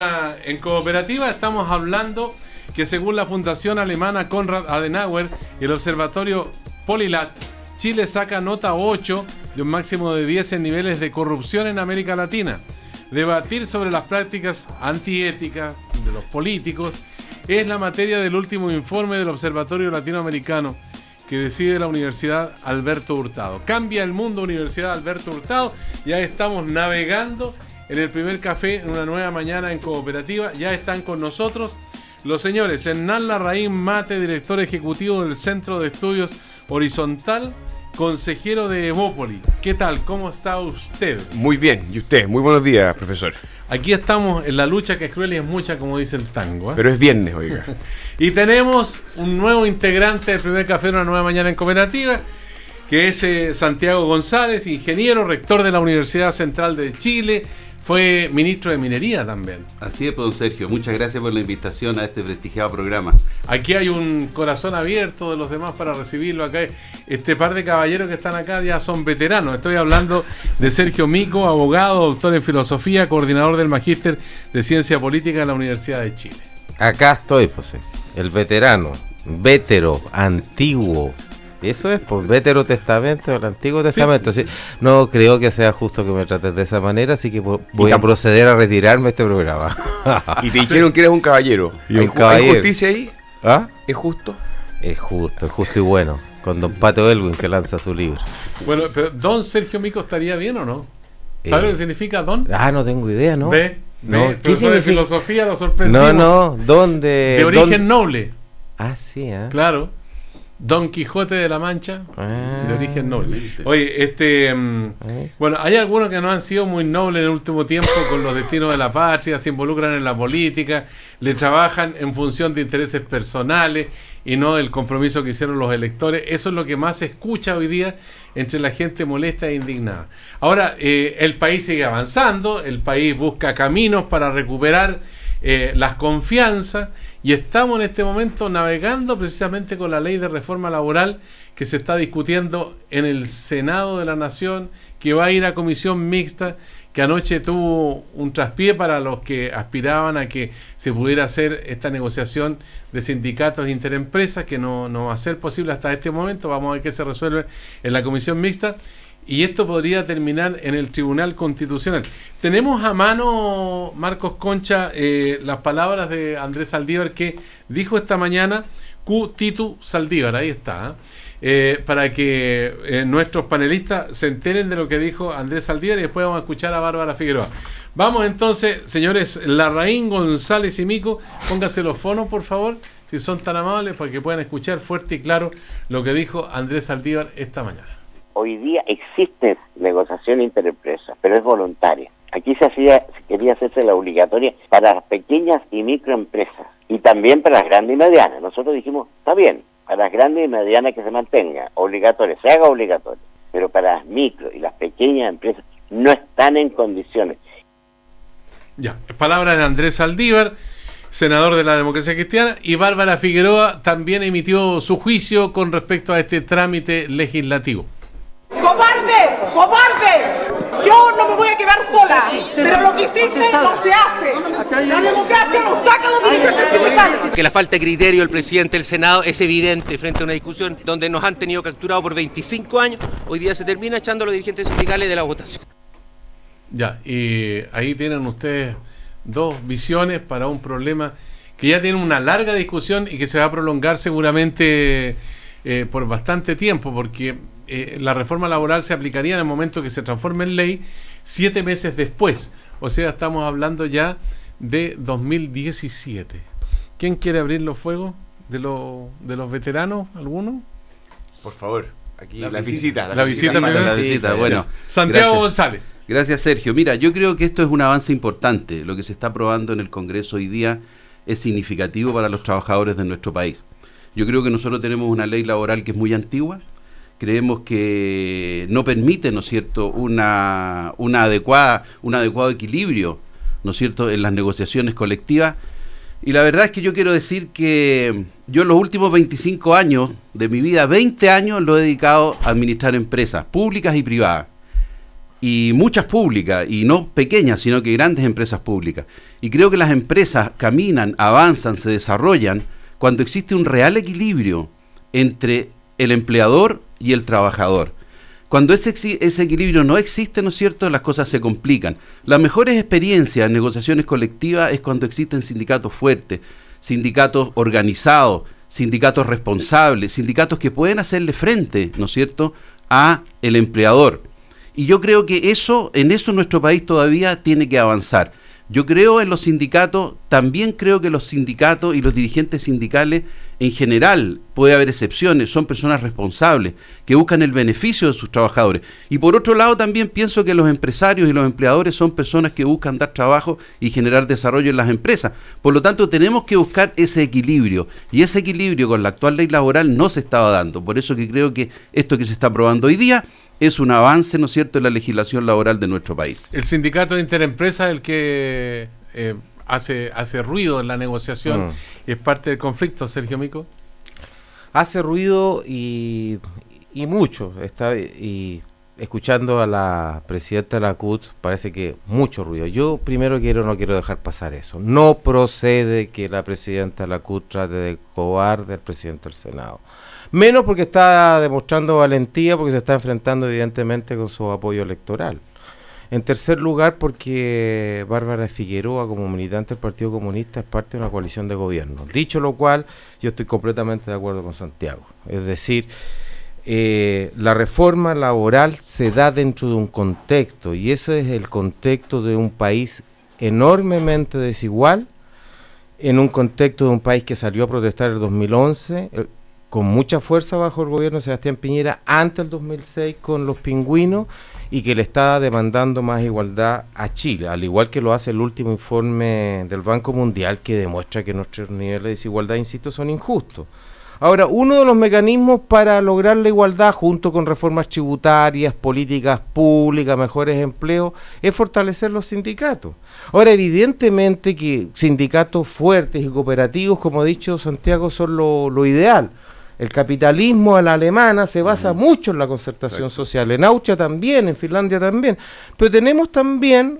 En Cooperativa estamos hablando que según la Fundación Alemana Konrad Adenauer y el Observatorio Polilat, Chile saca nota 8 de un máximo de 10 en niveles de corrupción en América Latina. Debatir sobre las prácticas antiéticas de los políticos es la materia del último informe del Observatorio Latinoamericano que decide la Universidad Alberto Hurtado. Cambia el mundo, Universidad Alberto Hurtado. Ya estamos navegando en el primer café en una nueva mañana en Cooperativa. Ya están con nosotros los señores Hernán Larraín Mate, director ejecutivo del Centro de Estudios Horizontal, consejero de Evópoli. ¿Qué tal? ¿Cómo está usted? Muy bien. ¿Y usted? Muy buenos días, profesor. Aquí estamos en la lucha que es cruel y es mucha, como dice el tango, ¿eh? Pero es viernes, oiga. Y tenemos un nuevo integrante del primer café en una nueva mañana en Cooperativa, que es Santiago González, ingeniero, rector de la Universidad Central de Chile. Fue ministro de Minería también. Así es, don Sergio. Muchas gracias por la invitación a este prestigiado programa. Aquí hay un corazón abierto de los demás para recibirlo. Acá este par de caballeros que están acá ya son veteranos. Estoy hablando de Sergio Mico, abogado, doctor en filosofía, coordinador del Magíster de Ciencia Política de la Universidad de Chile. Acá estoy, pues, el veterano, vétero, antiguo. Eso es, pues, Veterotestamento, el Antiguo Testamento. Sí. No creo que sea justo que me trates de esa manera, así que voy a proceder a retirarme de este programa. Y te dijeron que eres un caballero. Y un caballero. ¿Hay justicia ahí? ¿Ah? ¿Es justo? Es justo y bueno, con don Pato Elwin que lanza su libro. Bueno, pero don Sergio Mico estaría bien o no. ¿Sabe lo que significa don? No tengo idea, ¿no? No, ¿qué significa? De filosofía lo sorprendimos. ¿Dónde? De origen noble. Ah, sí, ¿eh? Claro. Don Quijote de la Mancha, de origen noble. Oye, bueno, hay algunos que no han sido muy nobles en el último tiempo con los destinos de la patria, se involucran en la política, le trabajan en función de intereses personales y no del compromiso que hicieron los electores. Eso es lo que más se escucha hoy día entre la gente molesta e indignada. Ahora, el país sigue avanzando, el país busca caminos para recuperar las confianzas, y estamos en este momento navegando precisamente con la ley de reforma laboral que se está discutiendo en el Senado de la Nación, que va a ir a comisión mixta, que anoche tuvo un traspié para los que aspiraban a que se pudiera hacer esta negociación de sindicatos e interempresas, que no va a ser posible hasta este momento. Vamos a ver qué se resuelve en la comisión mixta. Y esto podría terminar en el Tribunal Constitucional. Tenemos a mano, Marcos Concha, las palabras de Andrés Saldívar, que dijo esta mañana Q. Titu Saldívar, ahí está, para que nuestros panelistas se enteren de lo que dijo Andrés Saldívar, y después vamos a escuchar a Bárbara Figueroa. Vamos entonces, señores Larraín, González y Mico, pónganse los fonos, por favor, si son tan amables, para que puedan escuchar fuerte y claro lo que dijo Andrés Saldívar esta mañana. Hoy día existe negociación interempresa, pero es voluntaria. Aquí quería hacerse la obligatoria para las pequeñas y microempresas y también para las grandes y medianas. Nosotros dijimos, está bien, para las grandes y medianas que se mantenga obligatoria, se haga obligatoria, pero para las micro y las pequeñas empresas no están en condiciones. Ya, palabras de Andrés Saldívar, senador de la Democracia Cristiana, y Bárbara Figueroa también emitió su juicio con respecto a este trámite legislativo. ¡Cobarde! ¡Cobarde! Yo no me voy a quedar sola, pero lo que hiciste no se hace. La democracia nos saca a los dirigentes sindicales. Que la falta de criterio del presidente del Senado es evidente frente a una discusión donde nos han tenido capturado por 25 años. Hoy día se termina echando a los dirigentes sindicales de la votación. Ya, y ahí tienen ustedes dos visiones para un problema que ya tiene una larga discusión y que se va a prolongar seguramente por bastante tiempo, porque la reforma laboral se aplicaría en el momento que se transforme en ley 7 meses después. O sea, estamos hablando ya de 2017. ¿Quién quiere abrir los fuegos de los veteranos? ¿Alguno? Por favor, aquí la visita. Bueno, Santiago gracias. González. Gracias, Sergio. Mira, yo creo que esto es un avance importante. Lo que se está aprobando en el Congreso hoy día es significativo para los trabajadores de nuestro país. Yo creo que nosotros tenemos una ley laboral que es muy antigua. Creemos que no permite, ¿no es cierto?, un adecuado equilibrio, ¿no es cierto?, en las negociaciones colectivas. Y la verdad es que yo quiero decir que yo en los últimos 25 años de mi vida, 20 años lo he dedicado a administrar empresas públicas y privadas. y muchas públicas, y no pequeñas, sino que grandes empresas públicas. Y creo que las empresas caminan, avanzan, se desarrollan cuando existe un real equilibrio entre el empleador y el trabajador. Cuando ese equilibrio no existe, ¿no es cierto?, las cosas se complican. Las mejores experiencias en negociaciones colectivas es cuando existen sindicatos fuertes, sindicatos organizados, sindicatos responsables, sindicatos que pueden hacerle frente, ¿no es cierto?, a el empleador. Y yo creo que en eso nuestro país todavía tiene que avanzar. Yo creo en los sindicatos, también creo que los sindicatos y los dirigentes sindicales en general, puede haber excepciones, son personas responsables, que buscan el beneficio de sus trabajadores. Y por otro lado también pienso que los empresarios y los empleadores son personas que buscan dar trabajo y generar desarrollo en las empresas. Por lo tanto, tenemos que buscar ese equilibrio. Y ese equilibrio con la actual ley laboral no se estaba dando. Por eso que creo que esto que se está aprobando hoy día es un avance, ¿no es cierto?, en la legislación laboral de nuestro país. El sindicato de Interempresa, el que hace ruido en la negociación, es parte del conflicto, Sergio Mico. Hace ruido y mucho. Y escuchando a la presidenta de la CUT, parece que mucho ruido. Yo primero no quiero dejar pasar eso. No procede que la presidenta de la CUT trate de cobarde al presidente del Senado. Menos porque está demostrando valentía, porque se está enfrentando evidentemente con su apoyo electoral. En tercer lugar, porque Bárbara Figueroa, como militante del Partido Comunista, es parte de una coalición de gobierno. Dicho lo cual, yo estoy completamente de acuerdo con Santiago. Es decir, la reforma laboral se da dentro de un contexto, y ese es el contexto de un país enormemente desigual, en un contexto de un país que salió a protestar en el 2011, con mucha fuerza bajo el gobierno de Sebastián Piñera, antes del 2006 con los pingüinos, y que le está demandando más igualdad a Chile, al igual que lo hace el último informe del Banco Mundial, que demuestra que nuestros niveles de desigualdad, insisto, son injustos. Ahora, uno de los mecanismos para lograr la igualdad, junto con reformas tributarias, políticas públicas, mejores empleos, es fortalecer los sindicatos. Ahora, evidentemente que sindicatos fuertes y cooperativos, como ha dicho Santiago, son lo ideal. El capitalismo a la alemana se basa mucho en la concertación social, en Austria también, en Finlandia también, pero tenemos también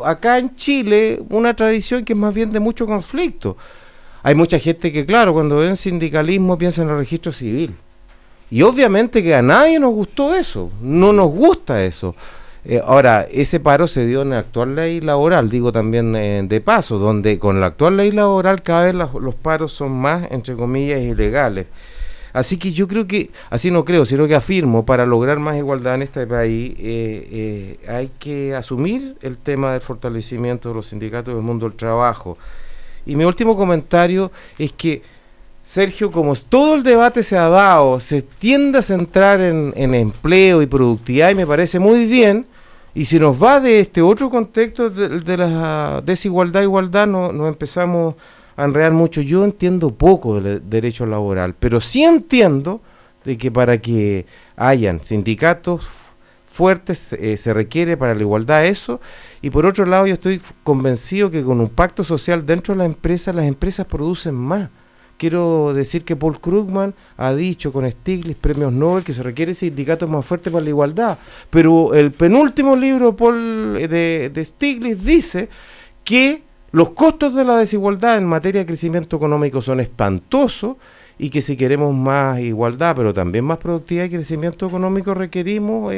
acá en Chile una tradición que es más bien de mucho conflicto. Hay mucha gente que, claro, cuando ven sindicalismo piensa en el registro civil, y obviamente que a nadie nos gustó eso, no nos gusta eso. Ahora, ese paro se dio en la actual ley laboral, digo también de paso, donde con la actual ley laboral cada vez los paros son más, entre comillas, ilegales. Así que yo creo que, así no creo, sino que afirmo, para lograr más igualdad en este país, hay que asumir el tema del fortalecimiento de los sindicatos del mundo del trabajo. Y mi último comentario es que, Sergio, como todo el debate se ha dado, se tiende a centrar en empleo y productividad, y me parece muy bien, y si nos va de este otro contexto de la desigualdad e igualdad, nos empezamos a enredar mucho. Yo entiendo poco del derecho laboral, pero sí entiendo de que para que hayan sindicatos fuertes se requiere para la igualdad eso, y por otro lado yo estoy convencido que con un pacto social dentro de las empresas producen más. Quiero decir que Paul Krugman ha dicho con Stiglitz, premios Nobel, que se requiere sindicatos más fuertes para la igualdad, pero el penúltimo libro de Stiglitz dice que los costos de la desigualdad en materia de crecimiento económico son espantosos, y que si queremos más igualdad, pero también más productividad y crecimiento económico, requerimos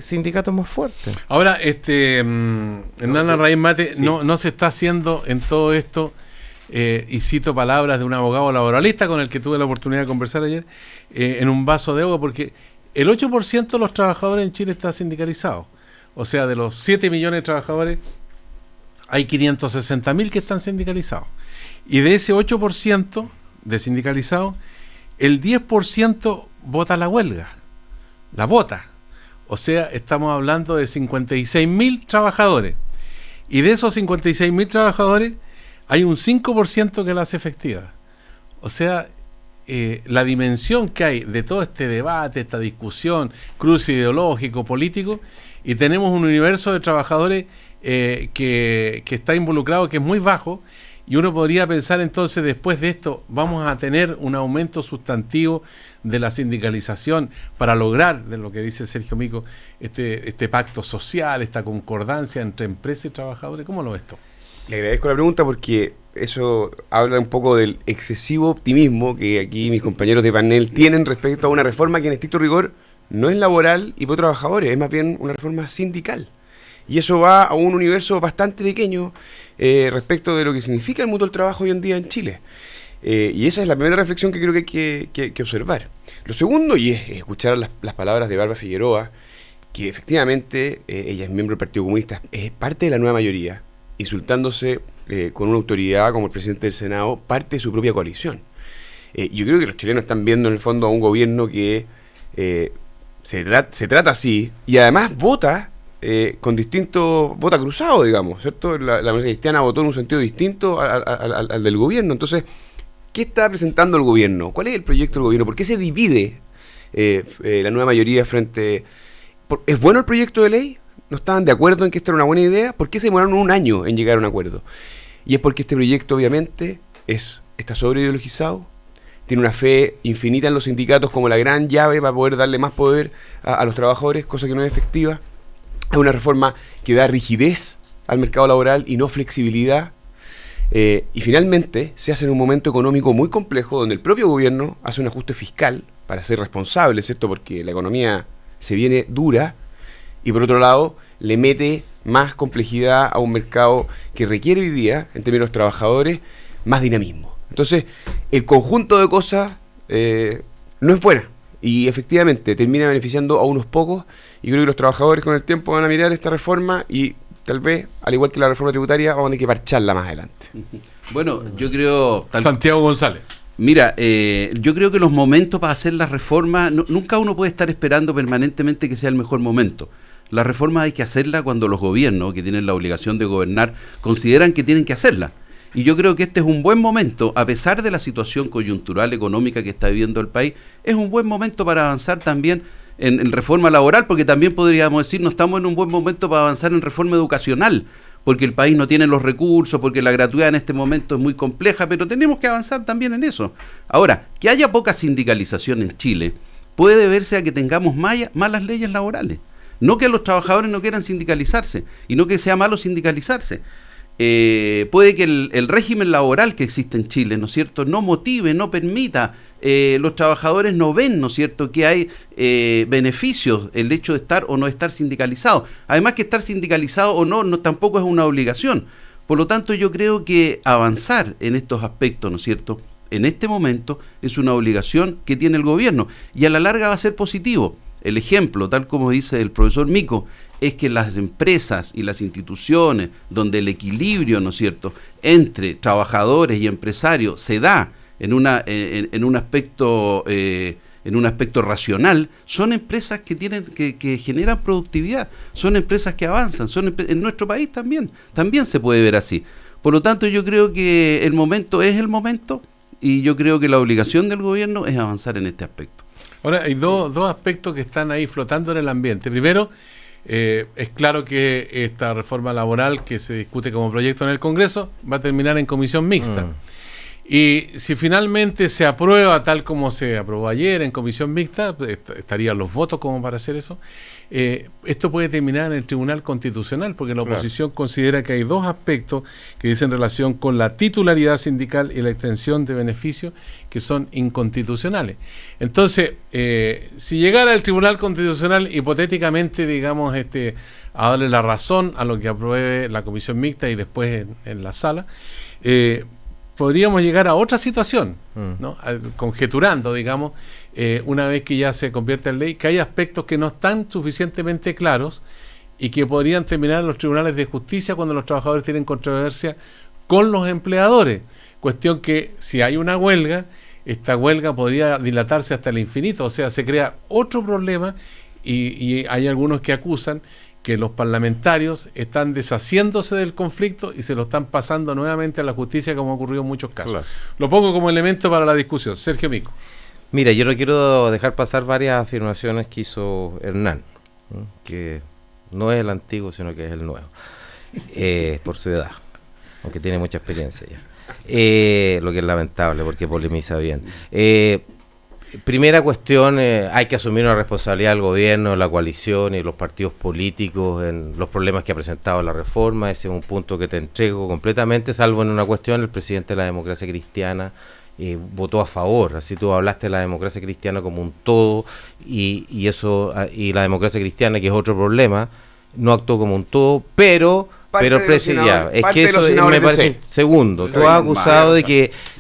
sindicatos más fuertes. Ahora, Hernán Larraín Mate, no se está haciendo en todo esto, y cito palabras de un abogado laboralista con el que tuve la oportunidad de conversar ayer, en un vaso de agua, porque el 8% de los trabajadores en Chile está sindicalizado. O sea, de los 7 millones de trabajadores, hay 560.000 que están sindicalizados. Y de ese 8% de sindicalizados, el 10% vota la huelga. La vota. O sea, estamos hablando de 56.000 trabajadores. Y de esos 56.000 trabajadores, hay un 5% que la hace efectiva. O sea, la dimensión que hay de todo este debate, esta discusión, cruce ideológico, político, y tenemos un universo de trabajadores que está involucrado, que es muy bajo, Y uno podría pensar entonces, después de esto, vamos a tener un aumento sustantivo de la sindicalización para lograr, de lo que dice Sergio Mico, este pacto social, esta concordancia entre empresa y trabajadores. ¿Cómo lo ves tú? Le agradezco la pregunta porque eso habla un poco del excesivo optimismo que aquí mis compañeros de panel tienen respecto a una reforma que en estricto rigor no es laboral y por trabajadores, es más bien una reforma sindical. Y eso va a un universo bastante pequeño respecto de lo que significa el mundo del trabajo hoy en día en Chile. Y esa es la primera reflexión que creo que hay que observar. Lo segundo, y es escuchar las palabras de Bárbara Figueroa, que efectivamente ella es miembro del Partido Comunista, es parte de la nueva mayoría, insultándose con una autoridad como el presidente del Senado, parte de su propia coalición. Yo creo que los chilenos están viendo en el fondo a un gobierno que se trata así, y además vota vota cruzado, digamos, ¿cierto? La democracia cristiana votó en un sentido distinto al del gobierno. Entonces, ¿qué está presentando el gobierno? ¿Cuál es el proyecto del gobierno? ¿Por qué se divide la nueva mayoría frente... ¿Es bueno el proyecto de ley? ¿No estaban de acuerdo en que esta era una buena idea? ¿Por qué se demoraron un año en llegar a un acuerdo? Y es porque este proyecto obviamente está sobreideologizado, tiene una fe infinita en los sindicatos como la gran llave para poder darle más poder a los trabajadores, cosa que no es efectiva. Es una reforma que da rigidez al mercado laboral y no flexibilidad. Y finalmente se hace en un momento económico muy complejo donde el propio gobierno hace un ajuste fiscal para ser responsable, ¿cierto? Porque la economía se viene dura y por otro lado le mete más complejidad a un mercado que requiere hoy día, en términos trabajadores, más dinamismo. Entonces, el conjunto de cosas no es buena y efectivamente termina beneficiando a unos pocos, y creo que los trabajadores con el tiempo van a mirar esta reforma y tal vez, al igual que la reforma tributaria, vamos a tener que parcharla más adelante. Bueno, yo creo... Santiago González. Mira, yo creo que los momentos para hacer las reformas, nunca uno puede estar esperando permanentemente que sea el mejor momento. Las reformas hay que hacerlas cuando los gobiernos, que tienen la obligación de gobernar, consideran que tienen que hacerlas. Y yo creo que este es un buen momento, a pesar de la situación coyuntural económica que está viviendo el país, es un buen momento para avanzar también en reforma laboral, porque también podríamos decir, no estamos en un buen momento para avanzar en reforma educacional, porque el país no tiene los recursos, porque la gratuidad en este momento es muy compleja, pero tenemos que avanzar también en eso. Ahora, que haya poca sindicalización en Chile puede deberse a que tengamos malas leyes laborales. No que los trabajadores no quieran sindicalizarse, y no que sea malo sindicalizarse. Puede que el régimen laboral que existe en Chile, ¿no es cierto?, no motive, no permita, los trabajadores no ven, ¿no es cierto?, que hay beneficios el hecho de estar o no estar sindicalizado. Además que estar sindicalizado o no tampoco es una obligación. Por lo tanto, yo creo que avanzar en estos aspectos, ¿no es cierto?, en este momento es una obligación que tiene el gobierno y a la larga va a ser positivo. El ejemplo, tal como dice el profesor Mico, es que las empresas y las instituciones donde el equilibrio, ¿no es cierto?, entre trabajadores y empresarios se da en un aspecto racional, son empresas que generan productividad, son empresas que avanzan, en nuestro país también se puede ver así. Por lo tanto, yo creo que el momento es el momento y yo creo que la obligación del gobierno es avanzar en este aspecto. Ahora, hay dos aspectos que están ahí flotando en el ambiente. Primero, es claro que esta reforma laboral que se discute como proyecto en el Congreso va a terminar en comisión mixta. Y si finalmente se aprueba tal como se aprobó ayer en comisión mixta, estarían los votos como para hacer eso, esto puede terminar en el Tribunal Constitucional, porque la oposición considera que hay dos aspectos que dicen relación con la titularidad sindical y la extensión de beneficios que son inconstitucionales. Entonces, si llegara el Tribunal Constitucional hipotéticamente, digamos, a darle la razón a lo que apruebe la comisión mixta y después en la sala, podríamos llegar a otra situación, ¿no? Conjeturando, digamos, una vez que ya se convierte en ley, que hay aspectos que no están suficientemente claros y que podrían terminar en los tribunales de justicia cuando los trabajadores tienen controversia con los empleadores. Cuestión que si hay una huelga, esta huelga podría dilatarse hasta el infinito, o sea, se crea otro problema y hay algunos que acusan que los parlamentarios están deshaciéndose del conflicto y se lo están pasando nuevamente a la justicia, como ha ocurrido en muchos casos. Claro. Lo pongo como elemento para la discusión. Sergio Mico. Mira, yo no quiero dejar pasar varias afirmaciones que hizo Hernán, que no es el antiguo, sino que es el nuevo, por su edad. aunque tiene mucha experiencia ya. Lo que es lamentable porque polemiza bien. Primera cuestión, hay que asumir una responsabilidad del gobierno, la coalición y los partidos políticos en los problemas que ha presentado la reforma. Ese es un punto que te entrego completamente, salvo en una cuestión: el presidente de la Democracia Cristiana votó a favor. Así tú hablaste de la democracia cristiana como un todo, y eso, y la democracia cristiana, que es otro problema, no actuó como un todo, pero el presidente, es que eso me parece. Segundo, tú has acusado de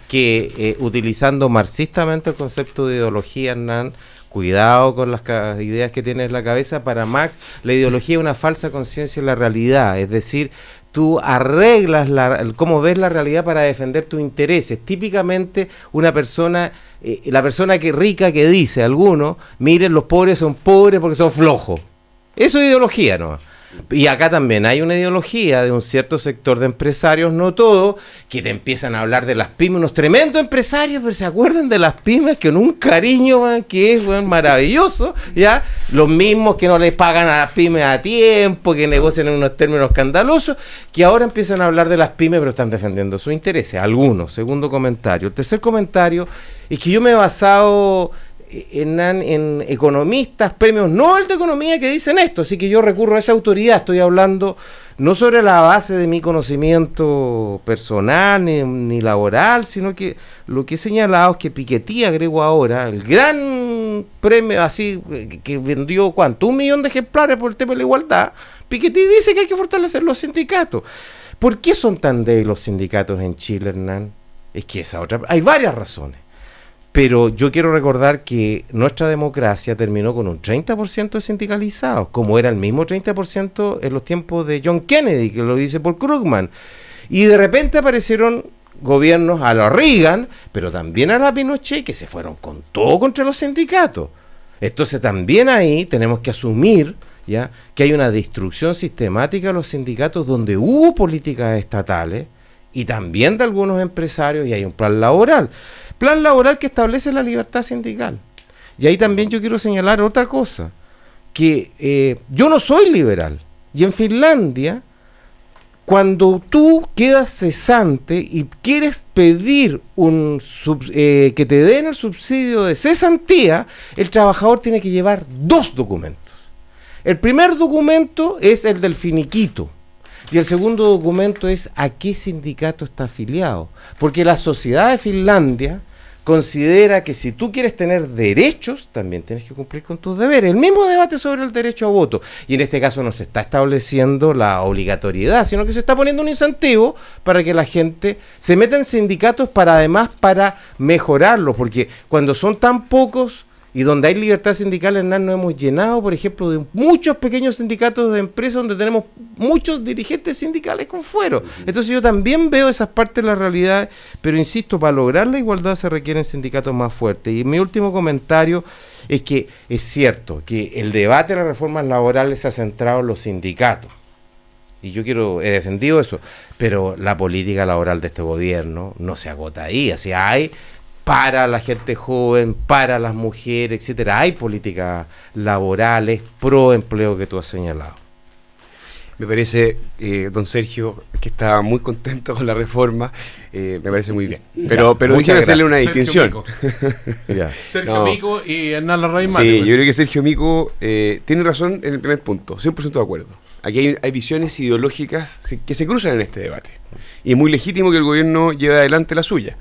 que utilizando marxistamente el concepto de ideología, Hernán, cuidado con las ideas que tienes en la cabeza. Para Marx, la ideología es una falsa conciencia de la realidad, es decir, tú arreglas cómo ves la realidad para defender tus intereses. Típicamente una persona, la persona que rica que dice, algunos, miren, los pobres son pobres porque son flojos. Eso es ideología, ¿no? Y acá también hay una ideología de un cierto sector de empresarios, no todo, que te empiezan a hablar de las pymes, unos tremendos empresarios, pero se acuerdan de las pymes con un cariño, man, que es maravilloso, ¿ya? Los mismos que no les pagan a las pymes a tiempo, que negocian en unos términos escandalosos, que ahora empiezan a hablar de las pymes, pero están defendiendo sus intereses, algunos. Segundo comentario. El tercer comentario es que yo me he basado en economistas, premios Nobel de Economía, que dicen esto, así que yo recurro a esa autoridad. Estoy hablando no sobre la base de mi conocimiento personal ni laboral, sino que lo que he señalado es que Piketty, agrego ahora, el gran premio así que vendió, ¿cuánto? 1 millón de ejemplares por el tema de la igualdad. Piketty dice que hay que fortalecer los sindicatos. ¿Por qué son tan débiles los sindicatos en Chile, Hernán? Es que esa otra, hay varias razones. Pero yo quiero recordar que nuestra democracia terminó con un 30% de sindicalizados, como era el mismo 30% en los tiempos de John Kennedy, que lo dice Paul Krugman. Y de repente aparecieron gobiernos a la Reagan, pero también a la Pinochet, que se fueron con todo contra los sindicatos. Entonces también ahí tenemos que asumir, ¿ya?, que hay una destrucción sistemática de los sindicatos donde hubo políticas estatales y también de algunos empresarios, y hay un plan laboral que establece la libertad sindical. Y ahí también yo quiero señalar otra cosa, que yo no soy liberal, y en Finlandia, cuando tú quedas cesante y quieres pedir que te den el subsidio de cesantía, el trabajador tiene que llevar 2 documentos. El primer documento es el del finiquito, y el segundo documento es a qué sindicato está afiliado, porque la sociedad de Finlandia considera que si tú quieres tener derechos, también tienes que cumplir con tus deberes. El mismo debate sobre el derecho a voto, y en este caso no se está estableciendo la obligatoriedad, sino que se está poniendo un incentivo para que la gente se meta en sindicatos para mejorarlo, porque cuando son tan pocos y donde hay libertad sindical, Hernán, nos hemos llenado, por ejemplo, de muchos pequeños sindicatos de empresas donde tenemos muchos dirigentes sindicales con fuero. Entonces yo también veo esas partes de la realidad, pero insisto, para lograr la igualdad se requieren sindicatos más fuertes. Y mi último comentario es que es cierto que el debate de las reformas laborales se ha centrado en los sindicatos, y yo he defendido eso, pero la política laboral de este gobierno no se agota ahí. Así hay para la gente joven, para las mujeres, etcétera. Hay políticas laborales pro empleo que tú has señalado. Me parece, don Sergio, que está muy contento con la reforma, me parece muy bien. Pero déjame hacerle una distinción. Sergio Mico y Hernán Larraín. Sí, yo creo que Sergio Mico tiene razón en el primer punto, 100% de acuerdo. Aquí hay visiones ideológicas que se cruzan en este debate. Y es muy legítimo que el gobierno lleve adelante la suya.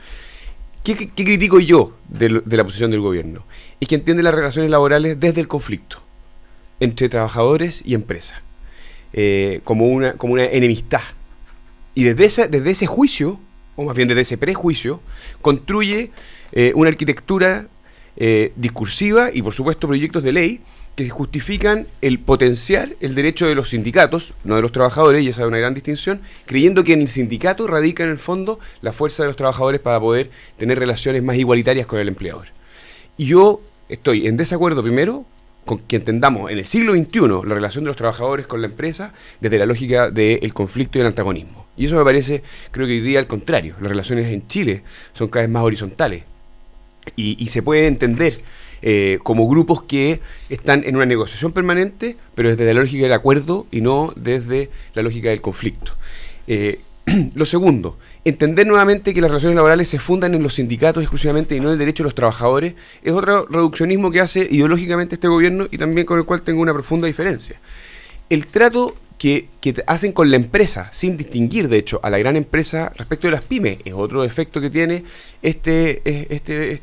¿Qué critico yo de la posición del gobierno? Es que entiende las relaciones laborales desde el conflicto entre trabajadores y empresas, como una enemistad. Y desde ese juicio, o más bien desde ese prejuicio, construye una arquitectura discursiva y, por supuesto, proyectos de ley que justifican el potenciar el derecho de los sindicatos, no de los trabajadores, y esa es una gran distinción, creyendo que en el sindicato radica en el fondo la fuerza de los trabajadores para poder tener relaciones más igualitarias con el empleador. Y yo estoy en desacuerdo, primero, con que entendamos en el siglo XXI la relación de los trabajadores con la empresa desde la lógica del conflicto y el antagonismo. Y eso me parece, creo que hoy día al contrario, las relaciones en Chile son cada vez más horizontales y se puede entender como grupos que están en una negociación permanente, pero desde la lógica del acuerdo y no desde la lógica del conflicto. Lo segundo, entender nuevamente que las relaciones laborales se fundan en los sindicatos exclusivamente y no en el derecho de los trabajadores, es otro reduccionismo que hace ideológicamente este gobierno y también con el cual tengo una profunda diferencia. El trato que hacen con la empresa, sin distinguir de hecho a la gran empresa respecto de las pymes, es otro efecto que tiene este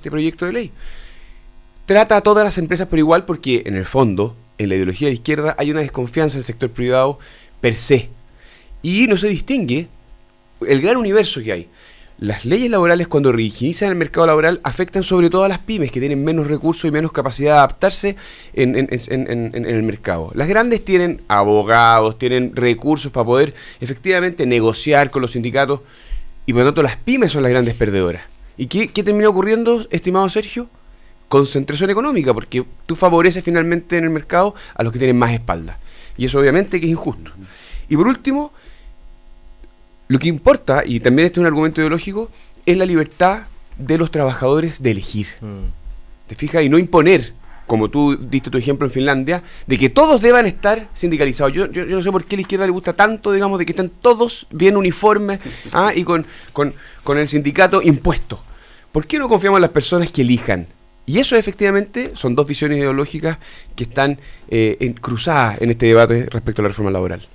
proyecto de ley. Trata a todas las empresas por igual porque en el fondo, en la ideología de la izquierda, hay una desconfianza del sector privado per se. Y no se distingue el gran universo que hay. Las leyes laborales, cuando rigidizan el mercado laboral, afectan sobre todo a las pymes que tienen menos recursos y menos capacidad de adaptarse en el mercado. Las grandes tienen abogados, tienen recursos para poder efectivamente negociar con los sindicatos y por lo tanto las pymes son las grandes perdedoras. ¿Y qué termina ocurriendo, estimado Sergio? Concentración económica, porque tú favoreces finalmente en el mercado a los que tienen más espalda. Y eso obviamente que es injusto. Y por último, lo que importa, y también este es un argumento ideológico, es la libertad de los trabajadores de elegir. ¿Te fijas? Y no imponer, como tú diste tu ejemplo en Finlandia, de que todos deban estar sindicalizados. Yo no sé por qué a la izquierda le gusta tanto, digamos, de que estén todos bien uniformes y con el sindicato impuesto. ¿Por qué no confiamos en las personas que elijan? Y eso efectivamente son dos visiones ideológicas que están cruzadas en este debate respecto a la reforma laboral.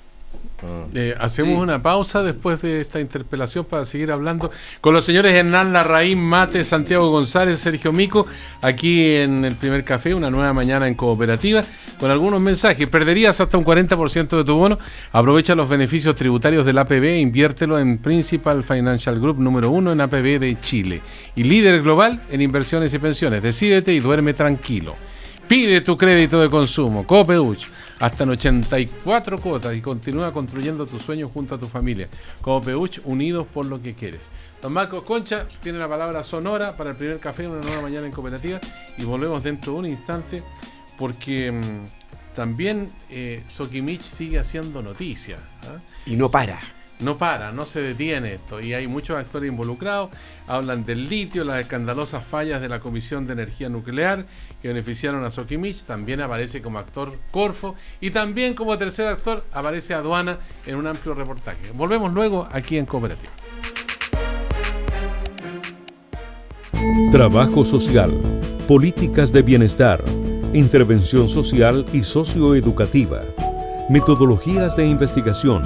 Hacemos una pausa después de esta interpelación para seguir hablando con los señores Hernán Larraín Mate, Santiago González, Sergio Mico, aquí en el Primer Café, una nueva mañana en Cooperativa, con algunos mensajes. ¿Perderías hasta un 40% de tu bono? Aprovecha los beneficios tributarios del APB, inviértelo en Principal Financial Group, número 1 en APB de Chile y líder global en inversiones y pensiones. Decídete y duerme tranquilo. Pide tu crédito de consumo, Copeuch, hasta en 84 cuotas y continúa construyendo tus sueños junto a tu familia. Copeuch, unidos por lo que quieres. Don Marcos Concha tiene la palabra sonora para el Primer Café, una nueva mañana en Cooperativa, y volvemos dentro de un instante porque también Sokimich sigue haciendo noticias. Y no para. No para, no se detiene esto y hay muchos actores involucrados. Hablan del litio, las escandalosas fallas de la Comisión de Energía Nuclear que beneficiaron a Sokimich. También aparece como actor Corfo y también como tercer actor aparece Aduana en un amplio reportaje. Volvemos luego aquí en Cooperativa. Trabajo social, políticas de bienestar, intervención social y socioeducativa, metodologías de investigación,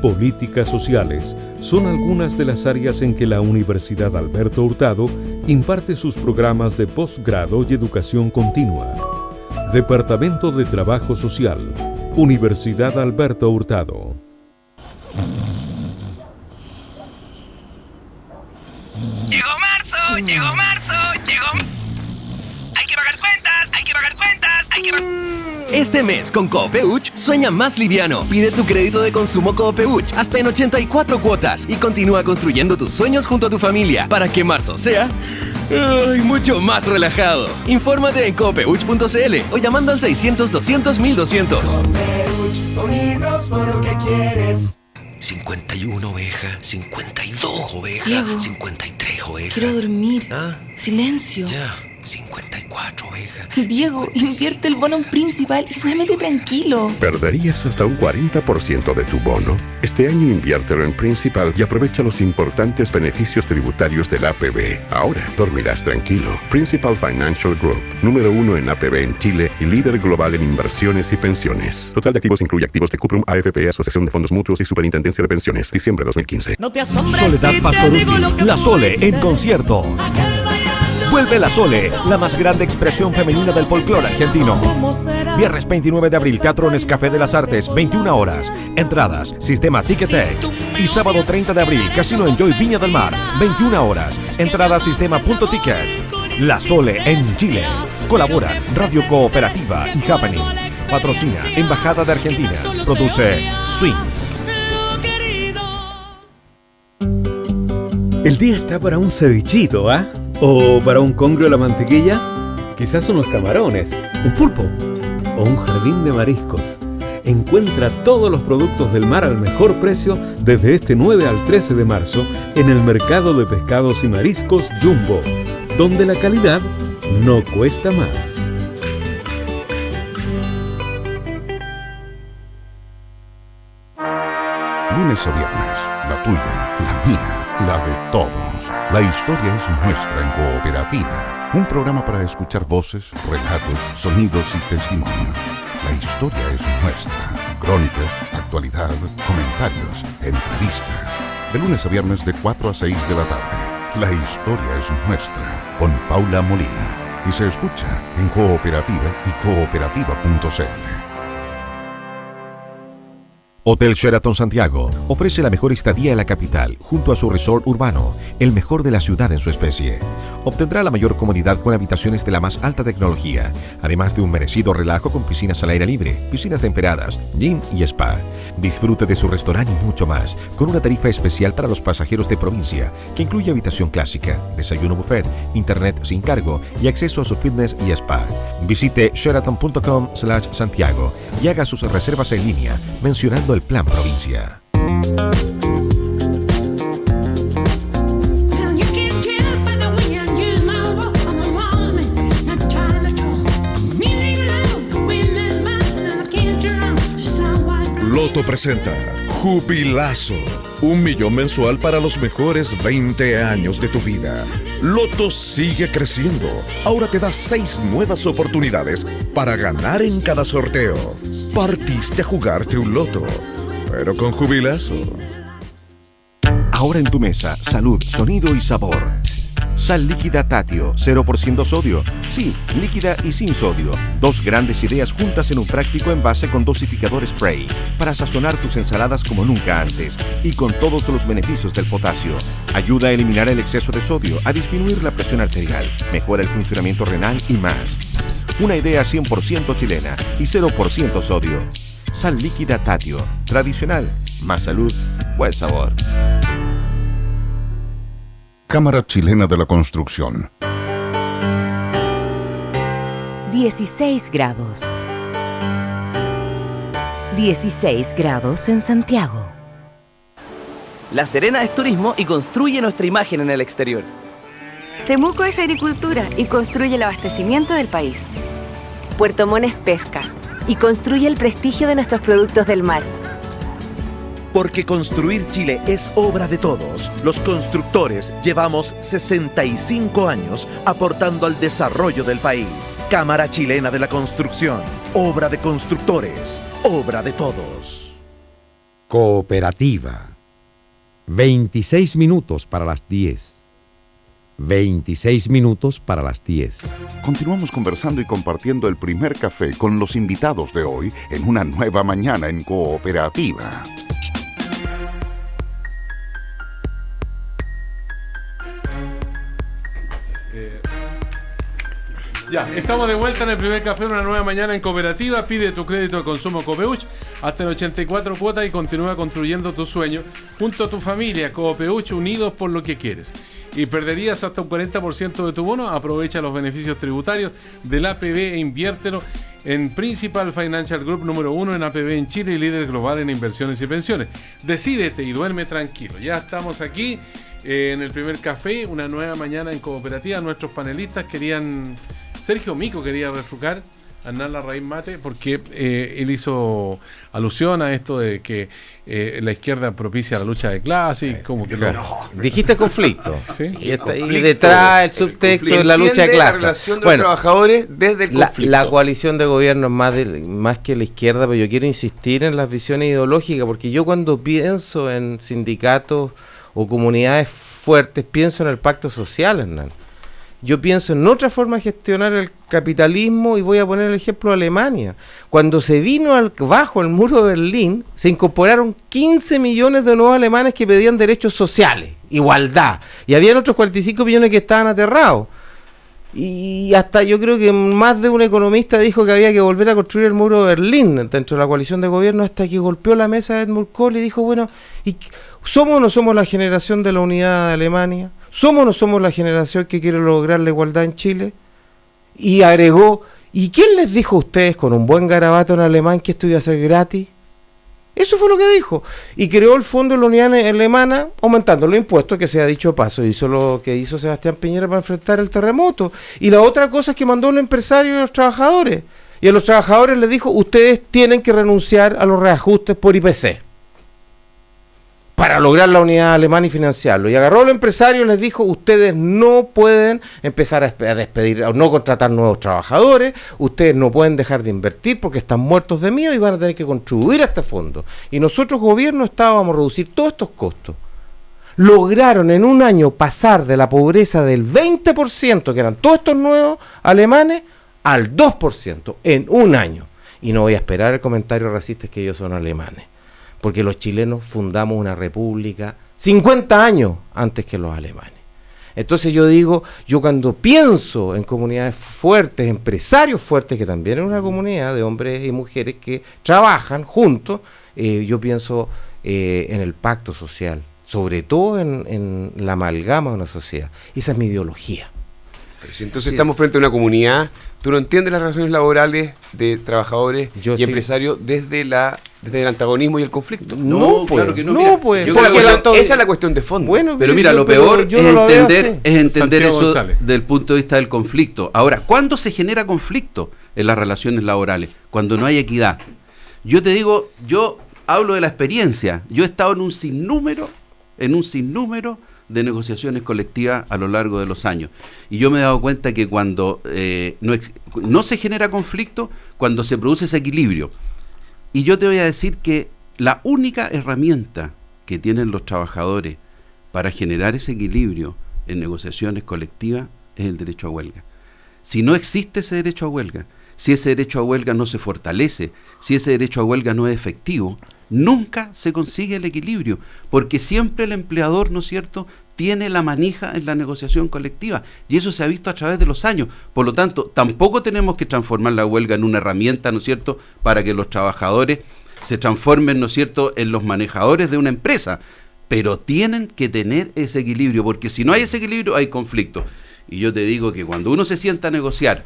políticas sociales son algunas de las áreas en que la Universidad Alberto Hurtado imparte sus programas de posgrado y educación continua. Departamento de Trabajo Social, Universidad Alberto Hurtado. Llegó marzo, llegó marzo, llegó... Hay que pagar cuentas, hay que pagar cuentas, hay que pagar... Este mes con Copeuch sueña más liviano. Pide tu crédito de consumo Copeuch hasta en 84 cuotas y continúa construyendo tus sueños junto a tu familia para que marzo sea mucho más relajado. Infórmate en copeuch.cl o llamando al 600-200-1200. Copeuch, unidos por lo que quieres. 51 ovejas, 52 ovejas, Diego, 53 ovejas. Quiero dormir. Silencio. Ya. 54 ovejas. Diego, invierte el bono en Principal y duérmete tranquilo. ¿Perderías hasta un 40% de tu bono? Este año inviértelo en Principal y aprovecha los importantes beneficios tributarios del APB. Ahora dormirás tranquilo. Principal Financial Group, número 1 en APB en Chile y líder global en inversiones y pensiones. Total de activos incluye activos de Cuprum, AFP, Asociación de Fondos Mutuos y Superintendencia de Pensiones. Diciembre 2015. No te asombres. Soledad Pastoruti, La Sole en concierto. Vuelve La Sole, la más grande expresión femenina del folclore argentino. Viernes 29 de abril, Teatro Nescafé de las Artes, 21 horas. Entradas, Sistema Ticketek. Y sábado 30 de abril, Casino Enjoy Viña del Mar, 21 horas. Entradas, Sistema.ticket. La Sole en Chile. Colabora Radio Cooperativa y Happening. Patrocina Embajada de Argentina. Produce Swing. El día está para un cevichito, ¿ah? O para un congrio a la mantequilla, quizás unos camarones, un pulpo o un jardín de mariscos. Encuentra todos los productos del mar al mejor precio desde este 9 al 13 de marzo en el Mercado de Pescados y Mariscos Jumbo, donde la calidad no cuesta más. Lunes o viernes, la tuya, la mía, la de todos. La historia es nuestra en Cooperativa. Un programa para escuchar voces, relatos, sonidos y testimonios. La historia es nuestra. Crónicas, actualidad, comentarios, entrevistas. De lunes a viernes de 4 a 6 de la tarde. La historia es nuestra. Con Paula Molina. Y se escucha en Cooperativa y cooperativa.cl. Hotel Sheraton Santiago ofrece la mejor estadía en la capital, junto a su resort urbano, el mejor de la ciudad en su especie. Obtendrá la mayor comodidad con habitaciones de la más alta tecnología, además de un merecido relajo con piscinas al aire libre, piscinas temperadas, gym y spa. Disfrute de su restaurante y mucho más, con una tarifa especial para los pasajeros de provincia, que incluye habitación clásica, desayuno buffet, internet sin cargo y acceso a su fitness y spa. Visite sheraton.com/Santiago y haga sus reservas en línea, mencionando el Plan Provincia. Loto presenta Jubilazo, 1 millón mensual para los mejores 20 años de tu vida. Loto sigue creciendo. Ahora te da 6 nuevas oportunidades para ganar en cada sorteo. Partiste a jugarte un loto, pero con Jubilazo. Ahora en tu mesa, salud, sonido y sabor. Sal líquida Tatio, 0% sodio. Sí, líquida y sin sodio. 2 grandes ideas juntas en un práctico envase con dosificador spray para sazonar tus ensaladas como nunca antes y con todos los beneficios del potasio. Ayuda a eliminar el exceso de sodio, a disminuir la presión arterial, mejora el funcionamiento renal y más. Una idea 100% chilena y 0% sodio. Sal líquida Tatio, tradicional, más salud, buen sabor. Cámara Chilena de la Construcción. 16 grados. 16 grados en Santiago. La Serena es turismo y construye nuestra imagen en el exterior. Temuco es agricultura y construye el abastecimiento del país. Puerto Montt es pesca y construye el prestigio de nuestros productos del mar. Porque construir Chile es obra de todos. Los constructores llevamos 65 años aportando al desarrollo del país. Cámara Chilena de la Construcción. Obra de constructores. Obra de todos. Cooperativa. 26 minutos para las 10. 26 minutos para las 10. Continuamos conversando y compartiendo el primer café con los invitados de hoy en una nueva mañana en Cooperativa. Ya, estamos de vuelta en el primer café, una nueva mañana en Cooperativa. Pide tu crédito de consumo Copeuch hasta en 84 cuotas y continúa construyendo tu sueño junto a tu familia. Copeuch, unidos por lo que quieres. Y perderías hasta un 40% de tu bono. Aprovecha los beneficios tributarios del APB e inviértelo en Principal Financial Group, número 1 en APB en Chile y líder global en inversiones y pensiones. Decídete y duerme tranquilo. Ya estamos aquí en el primer café, una nueva mañana en Cooperativa. Nuestros panelistas querían... Sergio Mico quería reflujar a Hernán Larraín Mate porque él hizo alusión a esto de que la izquierda propicia la lucha de clases, como que no. Dijiste conflicto. ¿Sí? Y está ahí detrás el subtexto de la lucha de clases. La relación de los trabajadores desde el conflicto. La coalición de gobierno es más que la izquierda, pero yo quiero insistir en las visiones ideológicas, porque yo cuando pienso en sindicatos o comunidades fuertes, pienso en el pacto social, Hernán. Yo pienso en otra forma de gestionar el capitalismo y voy a poner el ejemplo de Alemania. Cuando se vino bajo el muro de Berlín, se incorporaron 15 millones de nuevos alemanes que pedían derechos sociales, igualdad. Y habían otros 45 millones que estaban aterrados. Y hasta yo creo que más de un economista dijo que había que volver a construir el muro de Berlín dentro de la coalición de gobierno, hasta que golpeó la mesa de Edmund Kohl y dijo, bueno, ¿somos o no somos la generación de la unidad de Alemania? ¿Somos o no somos la generación que quiere lograr la igualdad en Chile? Y agregó, ¿y quién les dijo a ustedes con un buen garabato en alemán que esto iba a ser gratis? Eso fue lo que dijo. Y creó el Fondo de la Unidad Alemana, aumentando los impuestos, que se ha dicho paso. Hizo lo que hizo Sebastián Piñera para enfrentar el terremoto. Y la otra cosa es que mandó a los empresarios y a los trabajadores. Y a los trabajadores les dijo, ustedes tienen que renunciar a los reajustes por IPC. para lograr la unidad alemana y financiarlo. Y agarró al empresario y les dijo, ustedes no pueden empezar a despedir, o no contratar nuevos trabajadores, ustedes no pueden dejar de invertir porque están muertos de miedo y van a tener que contribuir a este fondo. Y nosotros, gobierno, estábamos a reducir todos estos costos. Lograron en un año pasar de la pobreza del 20%, que eran todos estos nuevos alemanes, al 2% en un año. Y no voy a esperar el comentario racista que ellos son alemanes, porque los chilenos fundamos una república 50 años antes que los alemanes. Entonces yo digo, yo cuando pienso en comunidades fuertes, empresarios fuertes, que también es una comunidad de hombres y mujeres que trabajan juntos, yo pienso en el pacto social, sobre todo en la amalgama de una sociedad. Esa es mi ideología. Pero si entonces estamos frente a una comunidad, tú no entiendes las relaciones laborales de trabajadores y empresarios desde el antagonismo y el conflicto. No, pues, claro que no. No, pues. Esa es la cuestión de fondo. Bueno, pero mira, lo peor es entender eso del punto de vista del conflicto. Ahora, ¿cuándo se genera conflicto en las relaciones laborales? Cuando no hay equidad. Yo te digo, yo hablo de la experiencia. Yo he estado en un sinnúmero de negociaciones colectivas a lo largo de los años. Y yo me he dado cuenta que cuando no se genera conflicto, cuando se produce ese equilibrio. Y yo te voy a decir que la única herramienta que tienen los trabajadores para generar ese equilibrio en negociaciones colectivas es el derecho a huelga. Si no existe ese derecho a huelga, si ese derecho a huelga no se fortalece, si ese derecho a huelga no es efectivo, nunca se consigue el equilibrio, porque siempre el empleador, ¿no es cierto?, tiene la manija en la negociación colectiva, y eso se ha visto a través de los años. Por lo tanto, tampoco tenemos que transformar la huelga en una herramienta, ¿no es cierto?, para que los trabajadores se transformen, ¿no es cierto?, en los manejadores de una empresa, pero tienen que tener ese equilibrio, porque si no hay ese equilibrio hay conflicto. Y yo te digo que cuando uno se sienta a negociar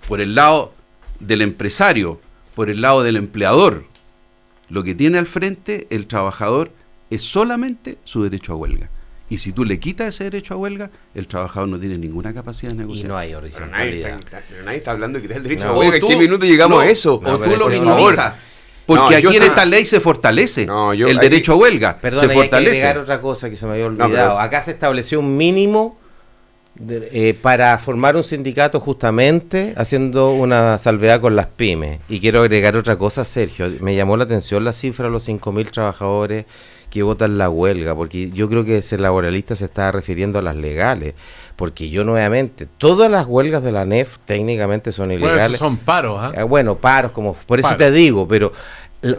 por el lado del empresario, por el lado del empleador, lo que tiene al frente el trabajador es solamente su derecho a huelga. Y si tú le quitas ese derecho a huelga, el trabajador no tiene ninguna capacidad de negociar. Y no hay horizontalidad. Pero nadie está hablando de quitar el derecho a huelga. ¿En qué minuto llegamos a eso? O tú lo minimizas. Porque aquí en esta ley se fortalece el derecho a huelga. Perdón, se fortalece. Hay que agregar otra cosa que se me había olvidado. Acá se estableció un mínimo para formar un sindicato, justamente haciendo una salvedad con las pymes. Y quiero agregar otra cosa, Sergio. Me llamó la atención la cifra de los 5.000 trabajadores que votan la huelga, porque yo creo que ese laboralista se está refiriendo a las legales, porque yo nuevamente, todas las huelgas de la ANEF técnicamente son ilegales. Bueno, son paros, ¿eh? Bueno, paros, como por eso te digo, pero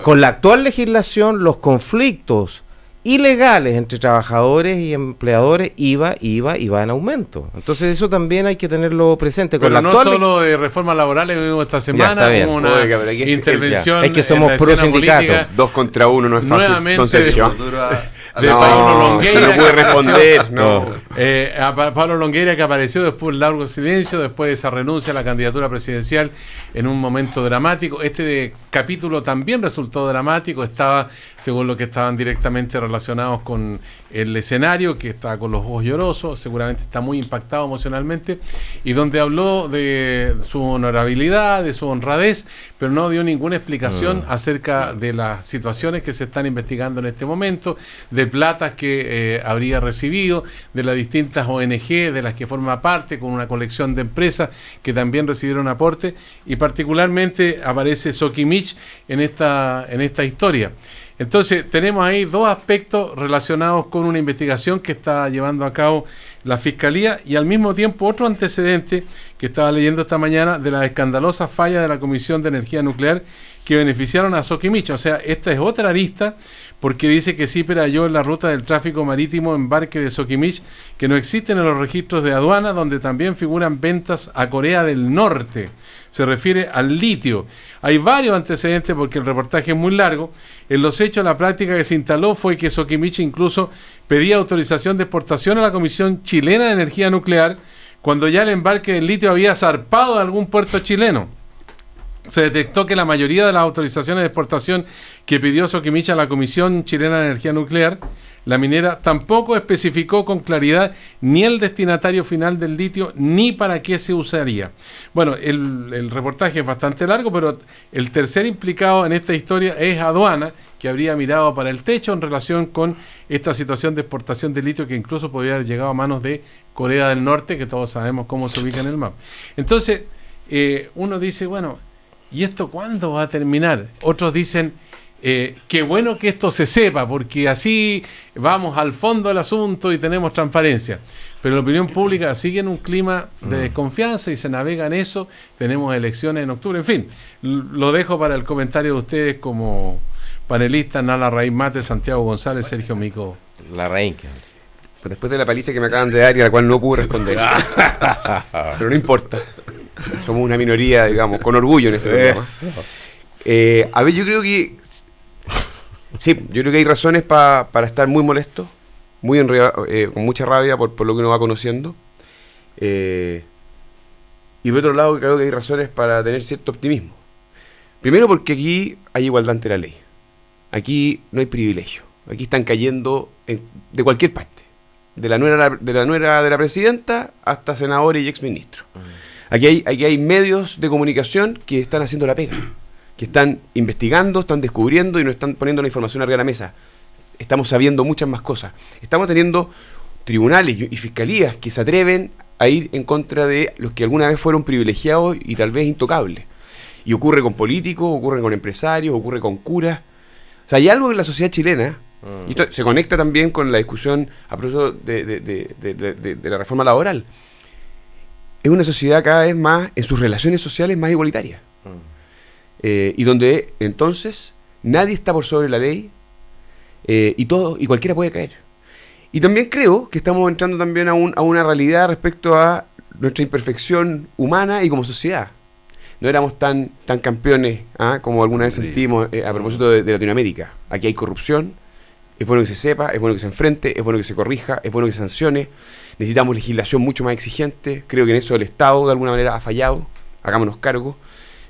con la actual legislación los conflictos ilegales entre trabajadores y empleadores iba y va en aumento. Entonces eso también hay que tenerlo presente. Pero con no la solo de reformas laborales, vimos esta semana como una intervención. Es que somos pro sindicato. 2 contra 1 no es fácil. Nuevamente Pablo Longueira, no puede responder. A Pablo Longueira, que apareció después de un largo silencio, después de esa renuncia a la candidatura presidencial en un momento dramático. Este capítulo también resultó dramático, estaba, según lo que estaban directamente relacionados con el escenario, que está con los ojos llorosos, seguramente está muy impactado emocionalmente, y donde habló de su honorabilidad, de su honradez, pero no dio ninguna explicación acerca de las situaciones que se están investigando en este momento, de platas que habría recibido, de las distintas ONG de las que forma parte, con una colección de empresas que también recibieron aporte, y particularmente aparece Sokimich en esta historia. Entonces tenemos ahí dos aspectos relacionados con una investigación que está llevando a cabo la Fiscalía, y al mismo tiempo otro antecedente que estaba leyendo esta mañana de la escandalosa falla de la Comisión de Energía Nuclear que beneficiaron a Sokimich. O sea, esta es otra arista, porque dice que CIPER halló en la ruta del tráfico marítimo embarque de Sokimich que no existen en los registros de aduana, donde también figuran ventas a Corea del Norte. Se refiere al litio. Hay varios antecedentes porque el reportaje es muy largo. En los hechos, la práctica que se instaló fue que Sokimich incluso pedía autorización de exportación a la Comisión Chilena de Energía Nuclear cuando ya el embarque del litio había zarpado de algún puerto chileno. se detectó que la mayoría de las autorizaciones de exportación que pidió Soquimich a la Comisión Chilena de Energía Nuclear, la minera tampoco especificó con claridad ni el destinatario final del litio ni para qué se usaría. Bueno, el reportaje es bastante largo, pero el tercer implicado en esta historia es Aduana, que habría mirado para el techo en relación con esta situación de exportación de litio que incluso podría haber llegado a manos de Corea del Norte, que todos sabemos cómo se ubica en el mapa. Entonces, uno dice, bueno, ¿y esto cuándo va a terminar? Otros dicen, qué bueno que esto se sepa, porque así vamos al fondo del asunto y tenemos transparencia. Pero la opinión pública sigue en un clima de desconfianza y se navega en eso. Tenemos elecciones en octubre. En fin, lo dejo para el comentario de ustedes como panelistas: Nala Raíz Mate, Santiago González, Sergio Mico. La Raíz. Pues después de la paliza que me acaban de dar y a la cual no pude responder. Pero no importa. Somos una minoría, digamos, con orgullo en este programa. A ver, yo creo que sí, yo creo que hay razones para estar muy molesto, muy con mucha rabia por lo que uno va conociendo. Y por otro lado, creo que hay razones para tener cierto optimismo. Primero, porque aquí hay igualdad ante la ley. Aquí no hay privilegio. Aquí están cayendo de cualquier parte. De la nuera de la presidenta hasta senadores y exministros. Aquí hay medios de comunicación que están haciendo la pega, que están investigando, están descubriendo y nos están poniendo la información arriba de la mesa. Estamos sabiendo muchas más cosas. Estamos teniendo tribunales y fiscalías que se atreven a ir en contra de los que alguna vez fueron privilegiados y tal vez intocables. Y ocurre con políticos, ocurre con empresarios, ocurre con curas. O sea, hay algo en la sociedad chilena, y esto se conecta también con la discusión a propósito de la reforma laboral. Es una sociedad cada vez más, en sus relaciones sociales, más igualitaria. Y donde entonces nadie está por sobre la ley, y cualquiera puede caer. Y también creo que estamos entrando también a una realidad respecto a nuestra imperfección humana y como sociedad. No éramos tan campeones como alguna vez sentimos a propósito de Latinoamérica. Aquí hay corrupción, es bueno que se sepa, es bueno que se enfrente, es bueno que se corrija, es bueno que se sancione. Necesitamos legislación mucho más exigente. Creo que en eso el Estado de alguna manera ha fallado. Hagámonos cargo.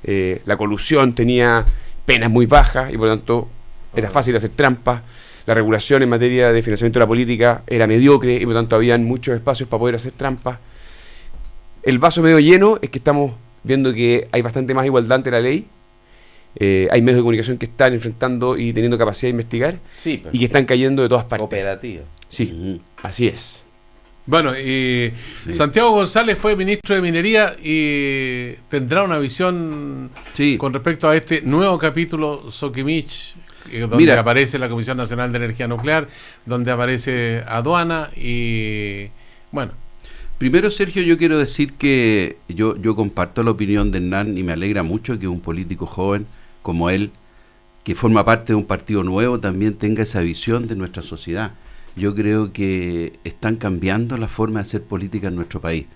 La colusión tenía penas muy bajas y por lo tanto era fácil hacer trampas. La regulación en materia de financiamiento de la política era mediocre y por lo tanto habían muchos espacios para poder hacer trampas. El vaso medio lleno es que estamos viendo que hay bastante más igualdad ante la ley. Hay medios de comunicación que están enfrentando y teniendo capacidad de investigar, y que están cayendo de todas partes. Operativa. Sí, así es. Bueno, y Santiago González fue ministro de Minería y tendrá una visión con respecto a este nuevo capítulo Soquimich, donde aparece la Comisión Nacional de Energía Nuclear, donde aparece Aduana y bueno. Primero, Sergio, yo quiero decir que yo comparto la opinión de Hernán y me alegra mucho que un político joven como él, que forma parte de un partido nuevo, también tenga esa visión de nuestra sociedad. Yo creo que están cambiando la forma de hacer política en nuestro país.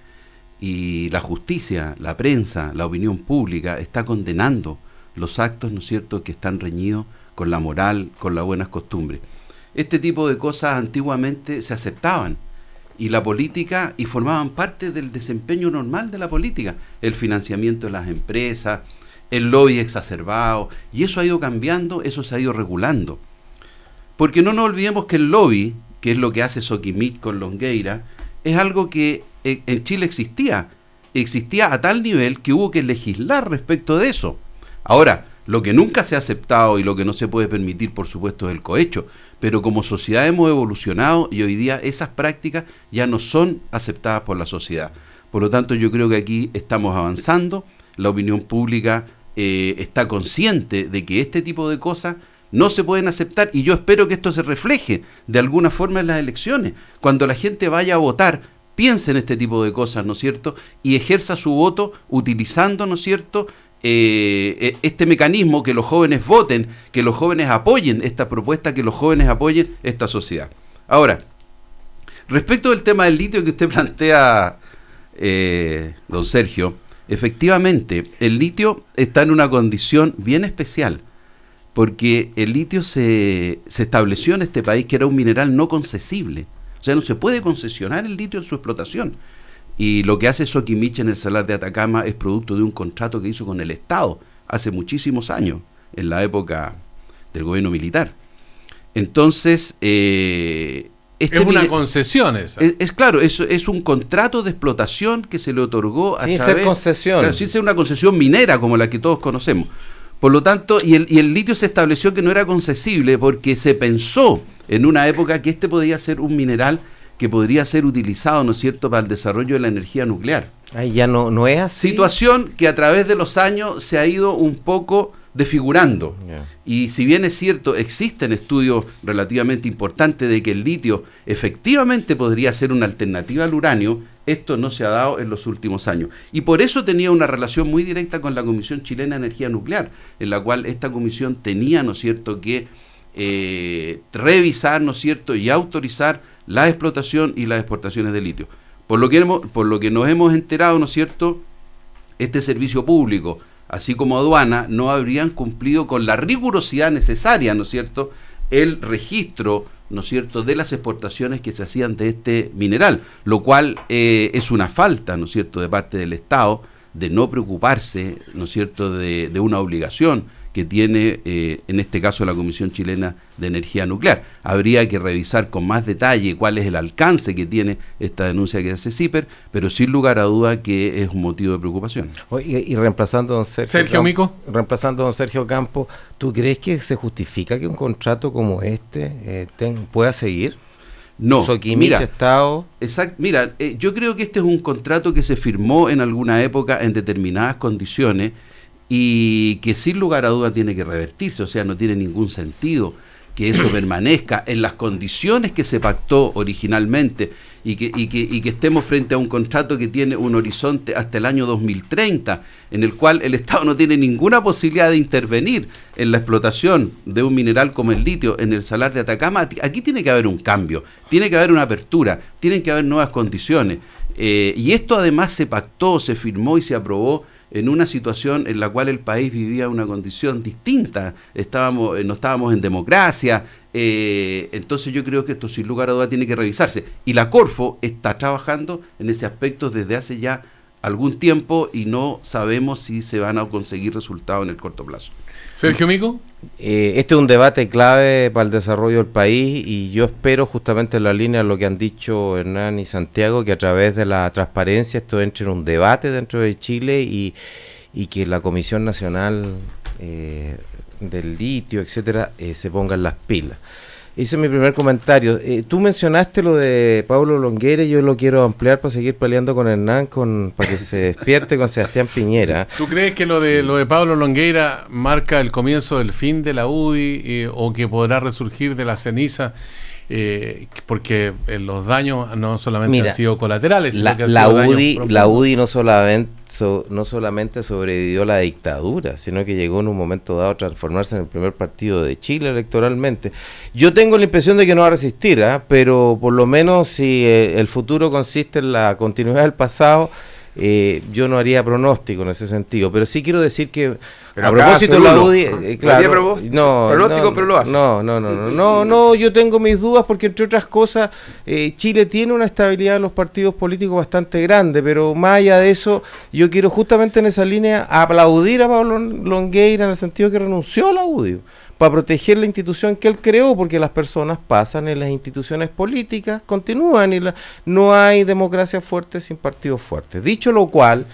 Y la justicia, la prensa, la opinión pública está condenando los actos, ¿no es cierto?, que están reñidos con la moral, con las buenas costumbres. Este tipo de cosas antiguamente se aceptaban y la política, y formaban parte del desempeño normal de la política, el financiamiento de las empresas, el lobby exacerbado, y eso ha ido cambiando, eso se ha ido regulando. Porque no nos olvidemos que el lobby, que es lo que hace Soquimich con Longueira, es algo que en Chile existía a tal nivel que hubo que legislar respecto de eso. Ahora, lo que nunca se ha aceptado y lo que no se puede permitir, por supuesto, es el cohecho, pero como sociedad hemos evolucionado y hoy día esas prácticas ya no son aceptadas por la sociedad. Por lo tanto, yo creo que aquí estamos avanzando, la opinión pública está consciente de que este tipo de cosas no se pueden aceptar, y yo espero que esto se refleje de alguna forma en las elecciones. Cuando la gente vaya a votar, piense en este tipo de cosas, ¿no es cierto?, y ejerza su voto utilizando, ¿no es cierto?, este mecanismo, que los jóvenes voten, que los jóvenes apoyen esta propuesta, que los jóvenes apoyen esta sociedad. Ahora, respecto del tema del litio que usted plantea, don Sergio, efectivamente, el litio está en una condición bien especial, porque el litio se estableció en este país que era un mineral no concesible. O sea, no se puede concesionar el litio en su explotación. Y lo que hace Soquimich en el Salar de Atacama es producto de un contrato que hizo con el Estado hace muchísimos años, en la época del gobierno militar. Entonces, es una concesión esa. Claro, es un contrato de explotación que se le otorgó sin ser concesión. Claro, sin ser una concesión minera como la que todos conocemos. Por lo tanto, y el litio se estableció que no era concesible porque se pensó en una época que podía ser un mineral que podría ser utilizado, ¿no es cierto?, para el desarrollo de la energía nuclear. Ahí ya no es así. Situación que a través de los años se ha ido un poco desfigurando. Yeah. Y si bien es cierto, existen estudios relativamente importantes de que el litio efectivamente podría ser una alternativa al uranio, esto no se ha dado en los últimos años. Y por eso tenía una relación muy directa con la Comisión Chilena de Energía Nuclear, en la cual esta comisión tenía, ¿no es cierto?, que revisar, ¿no es cierto?, y autorizar la explotación y las exportaciones de litio. Por lo que nos hemos enterado, ¿no es cierto?, este servicio público, así como aduana, no habrían cumplido con la rigurosidad necesaria, ¿no es cierto?, el registro, ¿no es cierto?, de las exportaciones que se hacían de este mineral, lo cual es una falta, ¿no es cierto?, de parte del Estado de no preocuparse, ¿no es cierto?, de una obligación que tiene, en este caso, la Comisión Chilena de Energía Nuclear. Habría que revisar con más detalle cuál es el alcance que tiene esta denuncia que hace CIPER, pero sin lugar a duda que es un motivo de preocupación. Y reemplazando a don reemplazando a don Sergio Campo, ¿tú crees que se justifica que un contrato como este pueda seguir? No, mira, Estado. Mira, yo creo que este es un contrato que se firmó en alguna época en determinadas condiciones y que sin lugar a duda tiene que revertirse, o sea, no tiene ningún sentido que eso permanezca en las condiciones que se pactó originalmente y que estemos frente a un contrato que tiene un horizonte hasta el año 2030, en el cual el Estado no tiene ninguna posibilidad de intervenir en la explotación de un mineral como el litio en el Salar de Atacama. Aquí tiene que haber un cambio, tiene que haber una apertura, tienen que haber nuevas condiciones, y esto además se pactó, se firmó y se aprobó en una situación en la cual el país vivía una condición distinta, no estábamos en democracia, entonces yo creo que esto sin lugar a duda tiene que revisarse. Y la Corfo está trabajando en ese aspecto desde hace ya algún tiempo y no sabemos si se van a conseguir resultados en el corto plazo. Sergio Mico. Este es un debate clave para el desarrollo del país y yo espero, justamente en la línea de lo que han dicho Hernán y Santiago, que a través de la transparencia esto entre en un debate dentro de Chile y que la Comisión Nacional del Litio, etcétera, se ponga en las pilas. Ese es mi primer comentario. Tú mencionaste lo de Pablo Longueira y yo lo quiero ampliar para seguir peleando con Hernán para que se despierte con Sebastián Piñera. ¿Tú crees que lo de Pablo Longueira marca el comienzo del fin de la UDI o que podrá resurgir de la ceniza? Porque los daños no solamente han sido colaterales, sino que han sido la UDI no solamente sobrevivió a la dictadura, sino que llegó en un momento dado a transformarse en el primer partido de Chile electoralmente. Yo tengo la impresión de que no va a resistir, pero por lo menos si el futuro consiste en la continuidad del pasado, yo no haría pronóstico en ese sentido, pero sí quiero decir que a propósito de la UDI, claro, pero lo hace. No, yo tengo mis dudas porque entre otras cosas Chile tiene una estabilidad de los partidos políticos bastante grande, pero más allá de eso, yo quiero justamente en esa línea aplaudir a Pablo Longueira en el sentido que renunció a la UDI para proteger la institución que él creó, porque las personas pasan en las instituciones políticas, continúan y no hay democracia fuerte sin partidos fuertes. Dicho lo cual,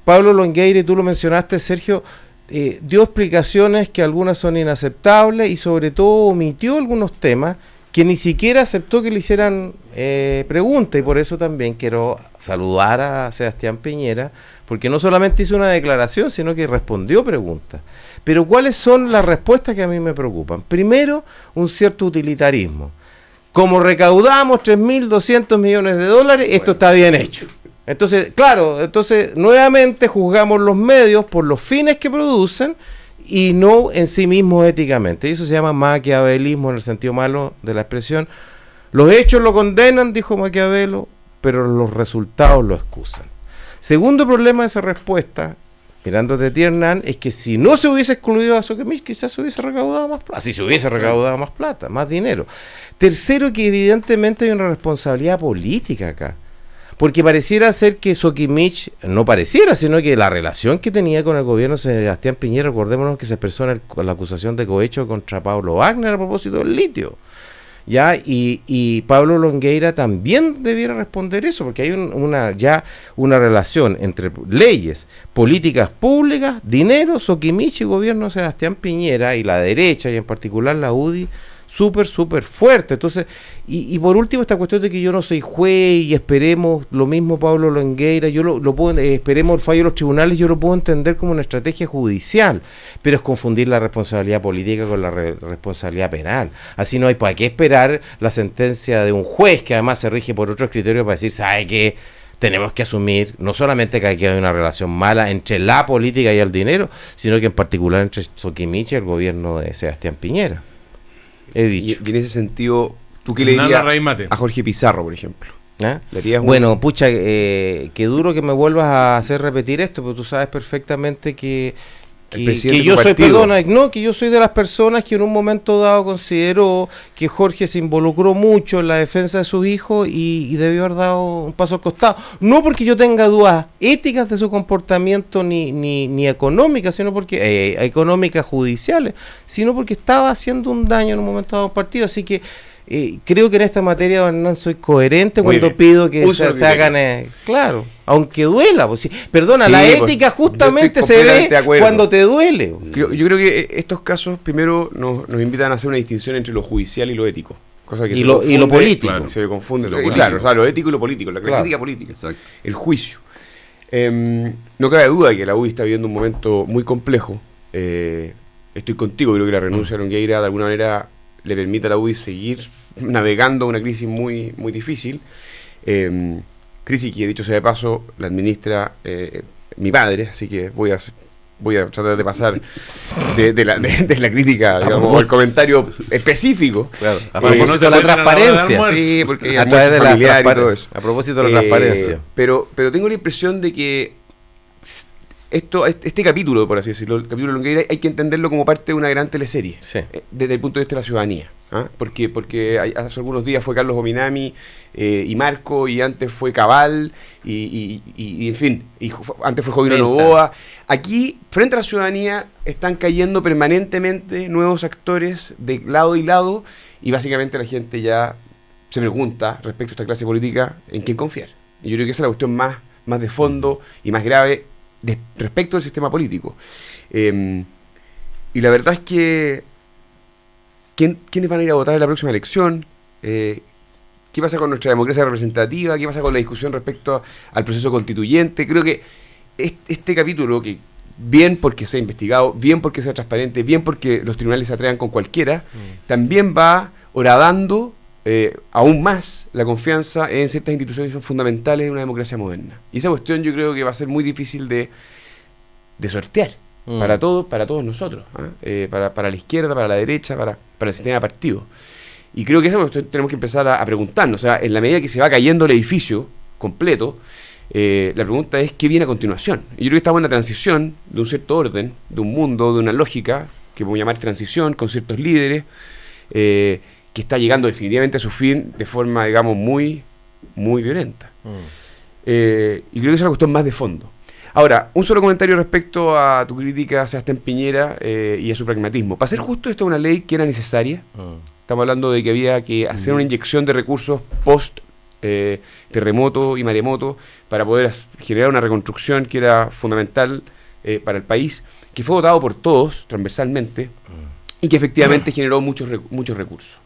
Pablo Longueira, y tú lo mencionaste, Sergio, dio explicaciones que algunas son inaceptables y sobre todo omitió algunos temas que ni siquiera aceptó que le hicieran preguntas, y por eso también quiero saludar a Sebastián Piñera, porque no solamente hizo una declaración, sino que respondió preguntas. Pero ¿cuáles son las respuestas que a mí me preocupan? Primero, un cierto utilitarismo. Como recaudamos 3.200 millones de dólares, esto está bien hecho. Entonces, nuevamente juzgamos los medios por los fines que producen y no en sí mismos éticamente. Y eso se llama maquiavelismo en el sentido malo de la expresión. Los hechos lo condenan, dijo Maquiavelo, pero los resultados lo excusan. Segundo problema de esa respuesta, mirándote a ti, Hernán, es que si no se hubiese excluido a Soquemich, quizás se hubiese recaudado más plata. Si se hubiese recaudado más plata, más dinero. Tercero, que evidentemente hay una responsabilidad política acá. Porque pareciera ser que Soquimich, no pareciera, sino que la relación que tenía con el gobierno de Sebastián Piñera, recordémonos que se expresó con la acusación de cohecho contra Pablo Wagner a propósito del litio. Ya, y Pablo Longueira también debiera responder eso, porque hay una relación entre leyes, políticas públicas, dinero, Soquimich y gobierno de Sebastián Piñera, y la derecha, y en particular la UDI, súper fuerte. Entonces, y por último, esta cuestión de que yo no soy juez y esperemos lo mismo Pablo Longueira, yo lo puedo, esperemos el fallo de los tribunales, yo lo puedo entender como una estrategia judicial, pero es confundir la responsabilidad política con la responsabilidad penal. Así no hay para qué esperar la sentencia de un juez que además se rige por otros criterios para decir, ¿sabe qué? Tenemos que asumir no solamente que aquí hay una relación mala entre la política y el dinero, sino que en particular entre Soquimich y el gobierno de Sebastián Piñera. He dicho. Y en ese sentido, ¿tú qué le dirías a Jorge Pizarro, por ejemplo? ¿Ah? Bueno, pucha, qué duro que me vuelvas a hacer repetir esto, pero tú sabes perfectamente que yo soy, que yo soy de las personas que en un momento dado consideró que Jorge se involucró mucho en la defensa de sus hijos y debió haber dado un paso al costado. No porque yo tenga dudas éticas de su comportamiento ni económicas, sino porque económicas judiciales, sino porque estaba haciendo un daño en un momento dado a un partido. Así que creo que en esta materia, don Hernán, soy coherente cuando pido que se hagan, claro, aunque duela, pues, sí. Perdona, sí, la ética justamente se ve cuando te duele. Yo creo que estos casos primero nos invitan a hacer una distinción entre lo judicial y lo ético. Cosa que y lo político. Claro, se confunde. Claro, o sea, lo ético y lo político, la crítica política, exacto. El juicio. No cabe duda que la UDI está viviendo un momento muy complejo. Estoy contigo, creo que la renuncia de Longueira de alguna manera le permite a la UDI seguir navegando una crisis muy difícil, crisis que, dicho sea de paso, la administra mi padre, así que voy a tratar de pasar de la crítica, digamos, al comentario específico. Claro, a propósito de la transparencia. Sí, porque a través de la transparencia. A propósito de la transparencia. Pero tengo la impresión de que este capítulo, por así decirlo, el capítulo de Longueira, hay que entenderlo como parte de una gran teleserie, sí, desde el punto de vista de la ciudadanía. Porque hace algunos días fue Carlos Ominami y Marco, y antes fue Cabal, y en fin, antes fue Jovino Novoa. Aquí, frente a la ciudadanía, están cayendo permanentemente nuevos actores de lado y lado, y básicamente la gente ya se pregunta respecto a esta clase política en quién confiar. Y yo creo que esa es la cuestión más de fondo y más grave respecto al sistema político. Y la verdad es que ¿quiénes van a ir a votar en la próxima elección? ¿Qué pasa con nuestra democracia representativa? ¿Qué pasa con la discusión respecto al proceso constituyente? Creo que este capítulo, que bien porque sea investigado, bien porque sea transparente, bien porque los tribunales se atrevan con cualquiera, también va horadando aún más la confianza en ciertas instituciones que son fundamentales en una democracia moderna. Y esa cuestión yo creo que va a ser muy difícil de sortear para todos nosotros, para la izquierda, para la derecha, para el sistema de partidos. Y creo que eso tenemos que empezar a preguntarnos. O sea, en la medida que se va cayendo el edificio completo, la pregunta es ¿qué viene a continuación? Y yo creo que estamos en la transición de un cierto orden, de un mundo, de una lógica que podemos llamar transición, con ciertos líderes, que está llegando definitivamente a su fin de forma, digamos, muy violenta. Y creo que esa es la cuestión más de fondo. Ahora, un solo comentario respecto a tu crítica a Sebastián Piñera y a su pragmatismo. Para ser justo, esta es una ley que era necesaria. Estamos hablando de que había que hacer una inyección de recursos post terremoto y maremoto para poder generar una reconstrucción que era fundamental para el país, que fue votado por todos transversalmente y que efectivamente generó muchos recursos.